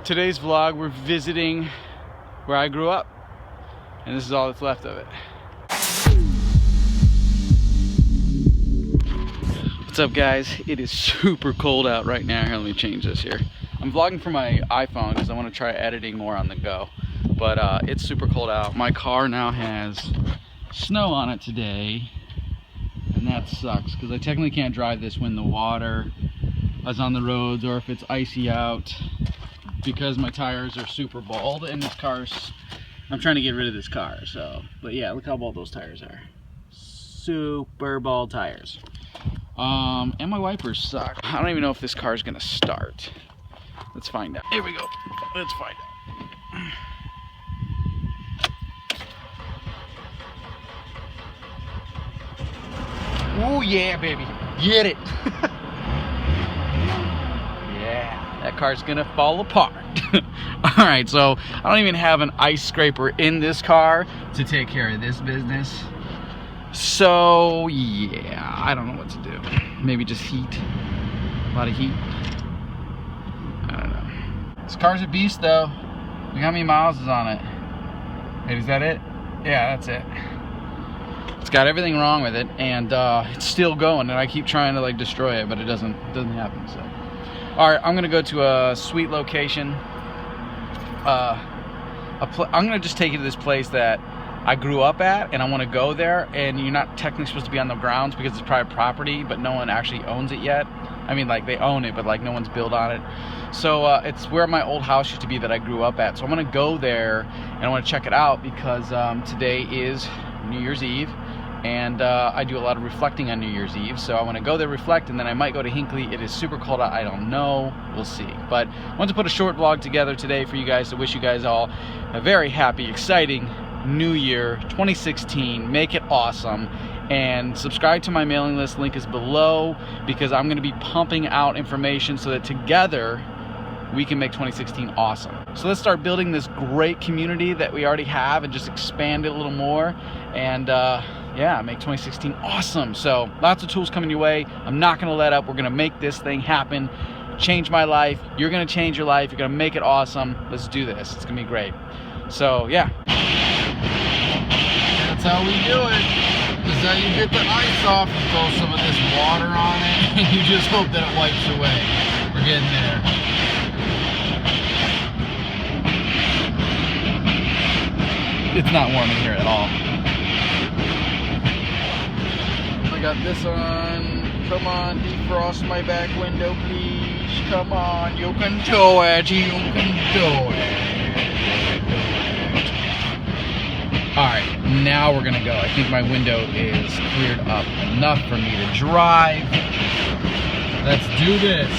Today's vlog, we're visiting where I grew up, and this is all that's left of it. What's up, guys? It is super cold out right now. Here, let me change this here. I'm vlogging from my iPhone because I want to try editing more on the go, but it's super cold out. My car now has snow on it today, and that sucks because I technically can't drive this when the water is on the roads or if it's icy out, because my tires are super bald, and this car's, I'm trying to get rid of this car. So, but yeah, look how bald those tires are. Super bald tires. And my wipers suck. I don't even know if this car is gonna start. Let's find out. Here we go. Let's find out. Oh yeah, baby. Get it. Yeah, that car's gonna fall apart. Alright, so I don't even have an ice scraper in this car to take care of this business. So yeah, I don't know what to do. Maybe just heat. A lot of heat. I don't know. This car's a beast though. Look how many miles is on it. Wait, is that it? Yeah, that's it. It's got everything wrong with it, and it's still going, and I keep trying to like destroy it, but it doesn't happen. So alright, I'm gonna go to a sweet location. I'm gonna just take you to this place that I grew up at, and I want to go there. And you're not technically supposed to be on the grounds because it's private property, but no one actually owns it yet. I mean, like, they own it, but like no one's built on it. So it's where my old house used to be that I grew up at. So I'm gonna go there and I want to check it out because today is New Year's Eve, and I do a lot of reflecting on New Year's Eve. So I want to go there, reflect, and then I might go to Hinckley. It is super cold out. I don't know. We'll see. But I want to put a short vlog together today for you guys to wish you guys all a very happy, exciting New Year 2016. Make it awesome, and subscribe to my mailing list. Link is below, because I'm going to be pumping out information so that together we can make 2016 awesome. So let's start building this great community that we already have and just expand it a little more, and yeah, make 2016 awesome. So lots of tools coming your way. I'm not going to let up. We're going to make this thing happen. Change my life. You're going to change your life. You're going to make it awesome. Let's do this. It's going to be great. So yeah, that's how we do it. This is how you get the ice off. You throw some of this water on it, and you just hope that it wipes away. We're getting there. It's not warm in here at all. I got this on. Come on, defrost my back window, please. Come on, you can do it. You can do it. Alright, now we're gonna go. I think my window is cleared up enough for me to drive. Let's do this.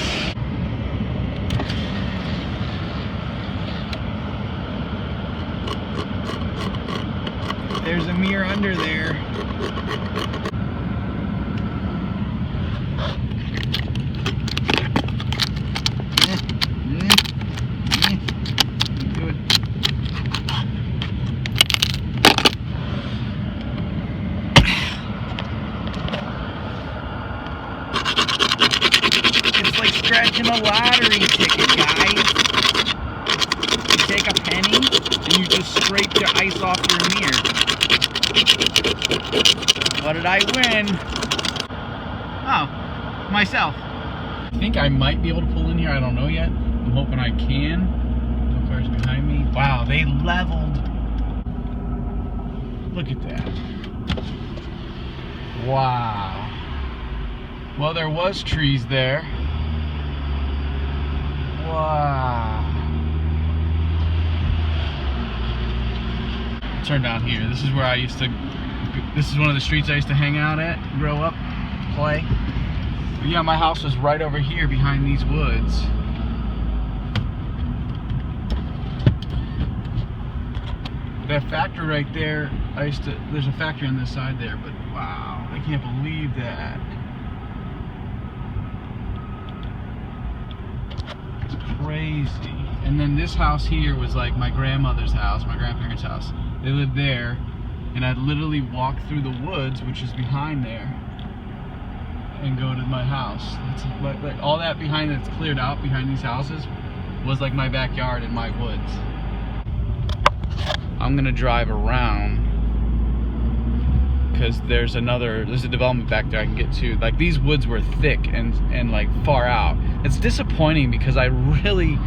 There's a mirror under there. Do it. It's like scratching a lottery ticket, guys. You take a penny and you just scrape the ice off your mirror. What did I win? Oh, myself. I think I might be able to pull in here. I don't know yet. I'm hoping I can. No cars behind me. Wow, they leveled. Look at that. Wow. Well, there was trees there. Wow. Turn down here. This is where I used to, this is one of the streets I used to hang out at, grow up, play. But yeah, my house was right over here behind these woods. That factory right there, there's a factory on this side there, but wow, I can't believe that. It's crazy. And then this house here was like my grandmother's house, my grandparents' house. They lived there, and I'd literally walk through the woods, which is behind there, and go to my house. It's like all that behind that's cleared out behind these houses was like my backyard and my woods. I'm gonna drive around because there's a development back there I can get to. Like, these woods were thick and like far out. It's disappointing because I really,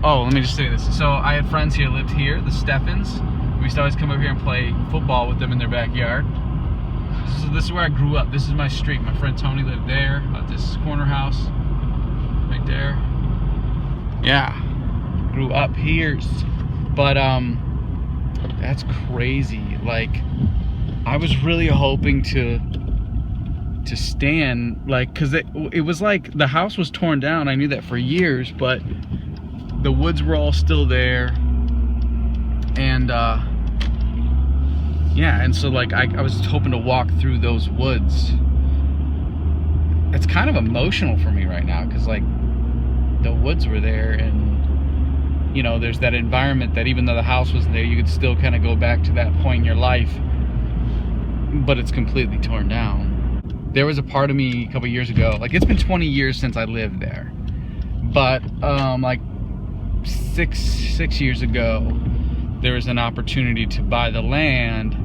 oh, let me just say this. So I had friends here, lived here, the Steffens. We used to always come over here and play football with them in their backyard. This is where I grew up. This is my street. My friend Tony lived there, at this corner house, right there. Yeah, grew up here. But that's crazy. Like, I was really hoping to stand, like, because it was like the house was torn down. I knew that for years, but the woods were all still there. And yeah, and so like I was hoping to walk through those woods. It's kind of emotional for me right now because, like, the woods were there, and you know, there's that environment that even though the house was there, you could still kind of go back to that point in your life, but it's completely torn down. There was a part of me a couple years ago, like, it's been 20 years since I lived there, but like six years ago, there was an opportunity to buy the land,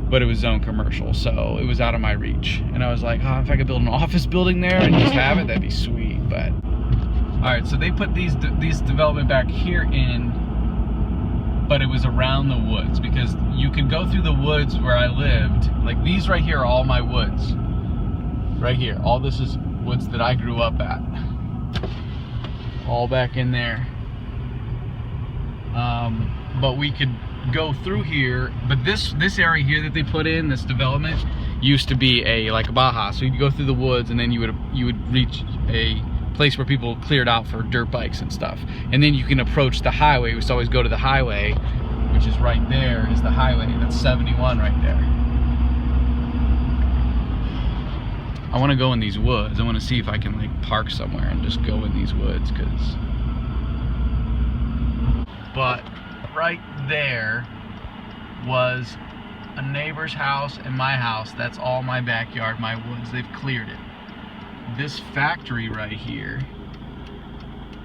but it was zone commercial, so it was out of my reach. And I was like, oh, if I could build an office building there and just have it, that'd be sweet. But all right, so they put these development back here in, but it was around the woods, because you could go through the woods where I lived. Like, these right here are all my woods. Right here, all this is woods that I grew up at. All back in there. But we could go through here, but this area here that they put in, this development, used to be like a Baja. So you'd go through the woods, and then you would reach a place where people cleared out for dirt bikes and stuff, and then you can approach the highway. We used to always go to the highway, which is right there, is the highway. That's 71 right there. I want to go in these woods. I want to see if I can, like, park somewhere and just go in these woods, but right there was a neighbor's house and my house. That's all my backyard, my woods. They've cleared it. This factory right here,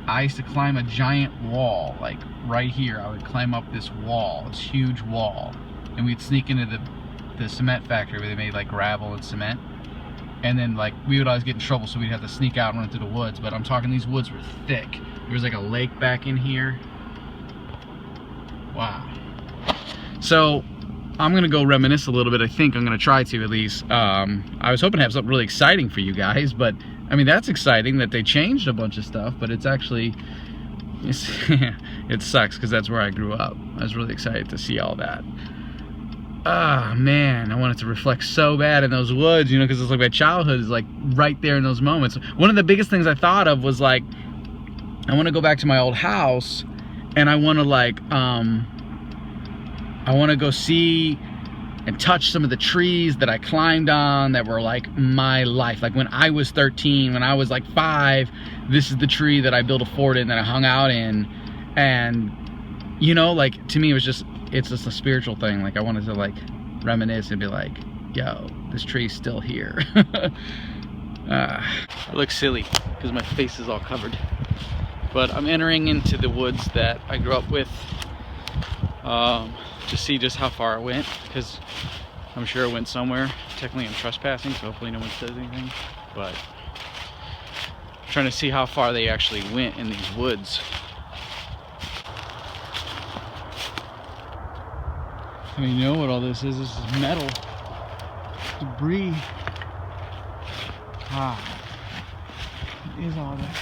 I used to climb a giant wall, like right here. I would climb up this wall, this huge wall, and we'd sneak into the cement factory where they made like gravel and cement. And then, like, we would always get in trouble, so we'd have to sneak out and run through the woods. But I'm talking, these woods were thick. There was like a lake back in here. Wow. So I'm gonna go reminisce a little bit. I think I'm gonna try to, at least. I was hoping to have something really exciting for you guys, but I mean, that's exciting that they changed a bunch of stuff, but it's actually, it sucks because that's where I grew up. I was really excited to see all that. Ah, man, I wanted to reflect so bad in those woods, you know, because it's like my childhood is like right there in those moments. One of the biggest things I thought of was, like, I want to go back to my old house, and I want to, like, I want to go see and touch some of the trees that I climbed on that were like my life. Like when I was 13, when I was like 5, this is the tree that I built a fort in, that I hung out in. And, you know, like, to me, it's just a spiritual thing. Like, I wanted to, like, reminisce and be like, yo, this tree's still here. I look silly because my face is all covered. But I'm entering into the woods that I grew up with, to see just how far it went, because I'm sure it went somewhere. Technically I'm trespassing, so hopefully no one says anything, but I'm trying to see how far they actually went in these woods. I mean, you know what all this is? This is metal, debris. Ah, what is all that?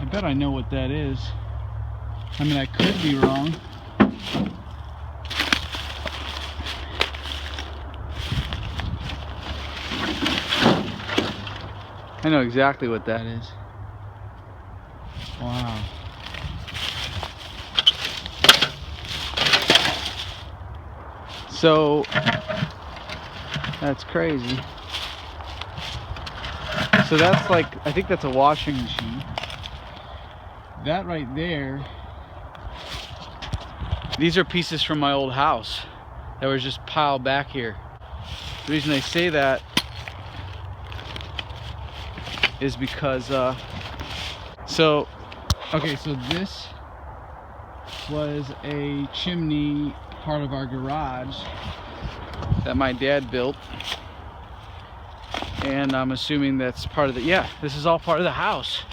I bet I know what that is. I mean, I could be wrong. I know exactly what that is. Wow. So, that's crazy. So that's like, I think that's a washing machine. That right there, these are pieces from my old house that was just piled back here. The reason they say that is because, okay, so this was a chimney part of our garage that my dad built. And I'm assuming that's part of the, yeah, this is all part of the house.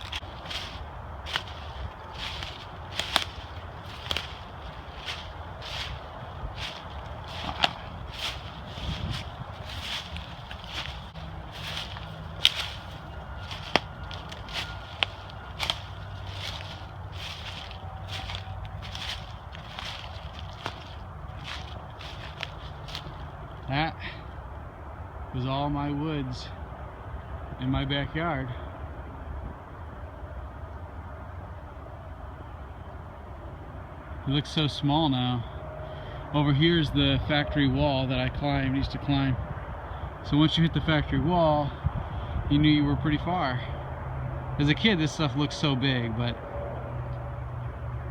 That was all my woods in my backyard. It looks so small now. Over here is the factory wall that I used to climb. So once you hit the factory wall, you knew you were pretty far. As a kid, this stuff looks so big, but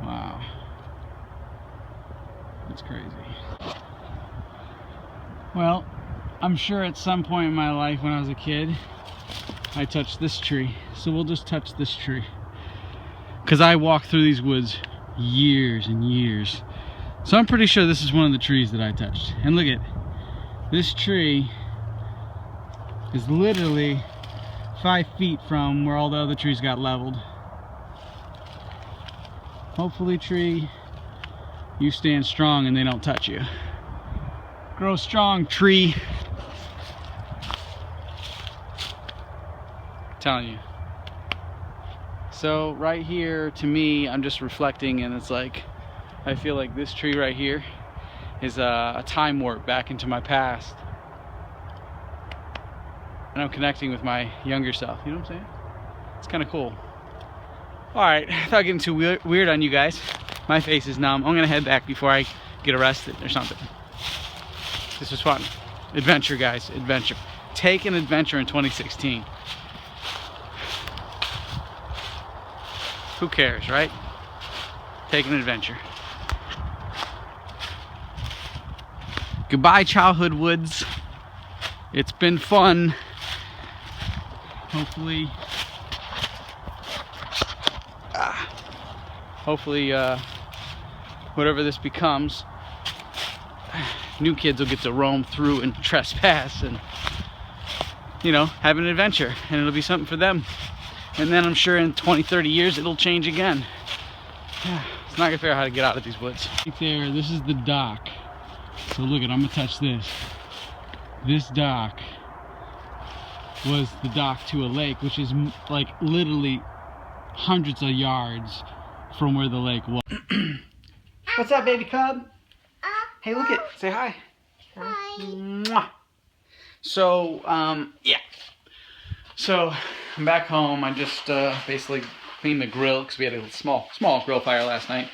wow, that's crazy. Well, I'm sure at some point in my life when I was a kid, I touched this tree. So we'll just touch this tree. Because I walked through these woods years and years. So I'm pretty sure this is one of the trees that I touched. And look at this tree is literally 5 feet from where all the other trees got leveled. Hopefully, tree, you stand strong and they don't touch you. Grow strong, tree. I'm telling you. So right here, to me, I'm just reflecting, and it's like, I feel like this tree right here is a time warp back into my past. And I'm connecting with my younger self, you know what I'm saying? It's kind of cool. Alright, without getting too weird on you guys, my face is numb. I'm gonna head back before I get arrested or something. This was fun. Adventure, guys, adventure. Take an adventure in 2016. Who cares, right? Take an adventure. Goodbye, childhood woods. It's been fun. Hopefully, whatever this becomes, new kids will get to roam through and trespass and, you know, have an adventure, and it'll be something for them. And then I'm sure in 20, 30 years it'll change again. It's not gonna figure out how to get out of these woods. Right there, this is the dock. So look at, I'm gonna touch this. This dock was the dock to a lake, which is like literally hundreds of yards from where the lake was. What's up, baby cub? Hey, look it. Say hi. Hi. Mwah. So, yeah. So, I'm back home. I just basically cleaned the grill because we had a small grill fire last night.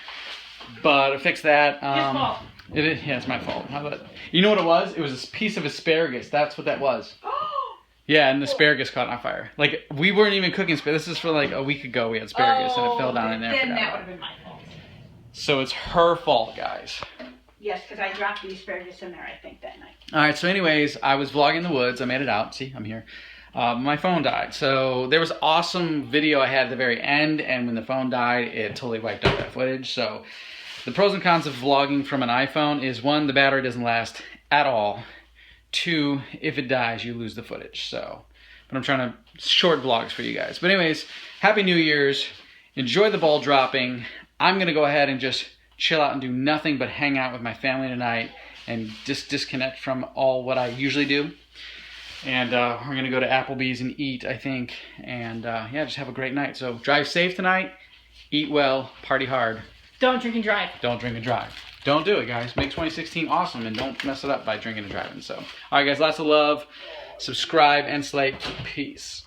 But I fixed that. His fault. Yeah, it's my fault. How about, you know what it was? It was a piece of asparagus. That's what that was. Yeah, and the asparagus caught on fire. Like, we weren't even cooking asparagus. This is for like a week ago. We had asparagus and it fell down in there. Then that would have been my fault. So it's her fault, guys. Yes, because I dropped the asparagus in there, I think, that night. Alright, so anyways, I was vlogging the woods. I made it out. See, I'm here. My phone died. So there was awesome video I had at the very end, and when the phone died, it totally wiped out that footage. So the pros and cons of vlogging from an iPhone is, 1, the battery doesn't last at all. 2, if it dies, you lose the footage. So, but I'm trying to short vlogs for you guys. But anyways, Happy New Year's. Enjoy the ball dropping. I'm going to go ahead and just chill out and do nothing but hang out with my family tonight and just disconnect from all what I usually do. And we're going to go to Applebee's and eat, I think. And yeah, just have a great night. So drive safe tonight. Eat well. Party hard. Don't drink and drive. Don't drink and drive. Don't do it, guys. Make 2016 awesome and don't mess it up by drinking and driving. So, all right, guys, lots of love. Subscribe and slate. Peace.